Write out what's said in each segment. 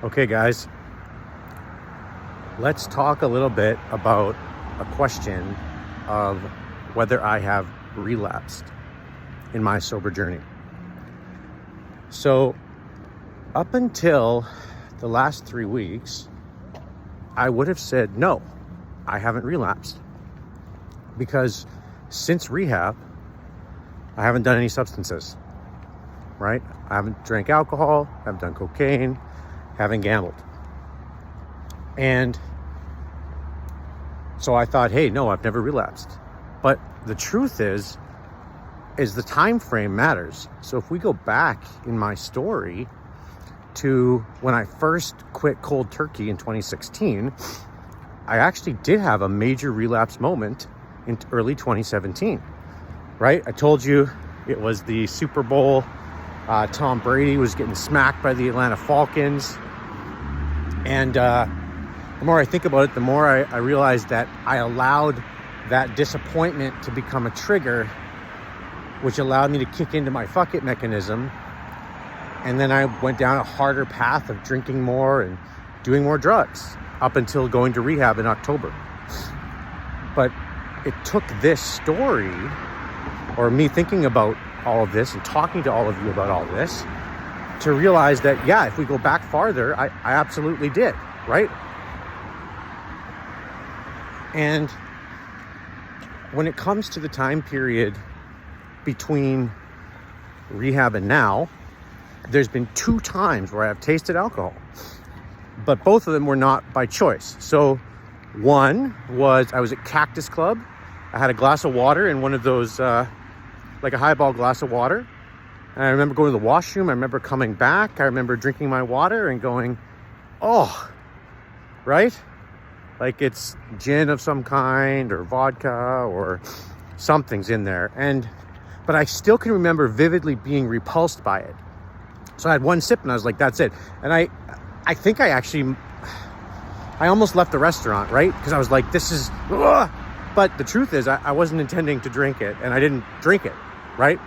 Okay, guys, let's talk a little bit about a question of whether I have relapsed in my sober journey. So, up until the last 3 weeks, I would have said, no, I haven't relapsed. Because since rehab, I haven't done any substances, right? I haven't drank alcohol, I haven't done cocaine, haven't gambled. And so I thought, hey, no, I've never relapsed. But the truth is the time frame matters. So if we go back in my story to when I first quit cold turkey in 2016, I actually did have a major relapse moment in early 2017, right? I told you it was the Super Bowl. Tom Brady was getting smacked by the Atlanta Falcons. And the more I think about it, the more I realized that I allowed that disappointment to become a trigger, which allowed me to kick into my fuck it mechanism. And then I went down a harder path of drinking more and doing more drugs up until going to rehab in October. But it took this story, or me thinking about all of this and talking to all of you about all this, to realize that, yeah, if we go back farther, I absolutely did, right? And when it comes to the time period between rehab and now, there's been 2 times where I've tasted alcohol, but both of them were not by choice. So one was I was at Cactus Club. I had a glass of water in one of those, like a highball glass of water. And I remember going to the washroom. I remember coming back. I remember drinking my water and going, oh, right? Like it's gin of some kind or vodka or something's in there. But I still can remember vividly being repulsed by it. So I had one sip and I was like, that's it. And I think I almost left the restaurant, right? Because I was like, this is, ugh. But the truth is I wasn't intending to drink it and I didn't drink it, right?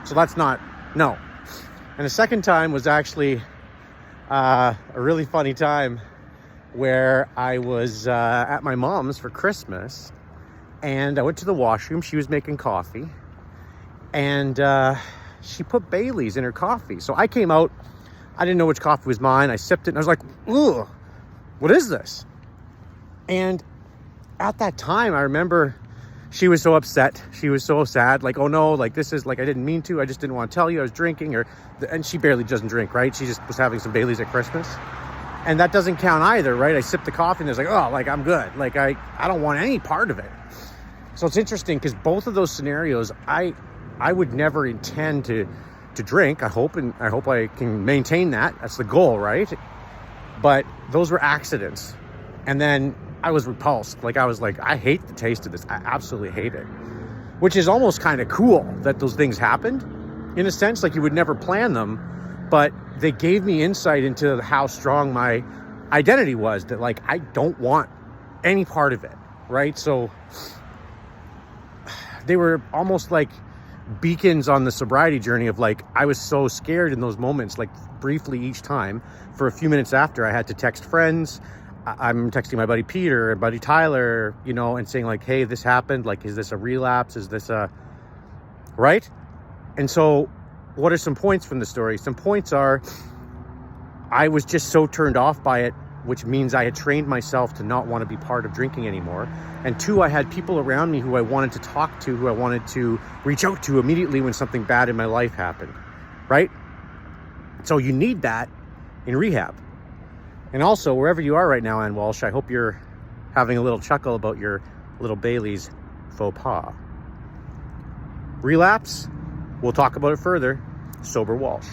So that's not, no. And the second time was actually a really funny time where I was at my mom's for Christmas and I went to the washroom. She was making coffee and she put Bailey's in her coffee. So I came out, I didn't know which coffee was mine. I sipped it and I was like, ugh, what is this? And at that time, I remember she was so upset. She was so sad. Like, oh no, like this is like, I didn't mean to. I just didn't want to tell you I was drinking and she barely doesn't drink, right? She just was having some Bailey's at Christmas. And that doesn't count either, right? I sipped the coffee and there's like, oh, like I'm good. Like I don't want any part of it. So it's interesting because both of those scenarios, I would never intend to drink. I hope I can maintain that. That's the goal, right? But those were accidents. And then I was repulsed. Like I was like, I hate the taste of this. I absolutely hate it. Which is almost kind of cool that those things happened. In a sense, like you would never plan them, but they gave me insight into how strong my identity was, that like, I don't want any part of it, right? So they were almost like beacons on the sobriety journey of like, I was so scared in those moments, like briefly each time. For a few minutes after, I had to text friends. I'm texting my buddy Peter and buddy Tyler, and saying like, hey, this happened. Like, is this a relapse? Is this right? And so what are some points from the story? Some points are, I was just so turned off by it, which means I had trained myself to not want to be part of drinking anymore. And 2, I had people around me who I wanted to talk to, who I wanted to reach out to immediately when something bad in my life happened, right? So you need that in rehab. And also, wherever you are right now, Ann Walsh, I hope you're having a little chuckle about your little Bailey's faux pas. Relapse, we'll talk about it further. Sober Walsh.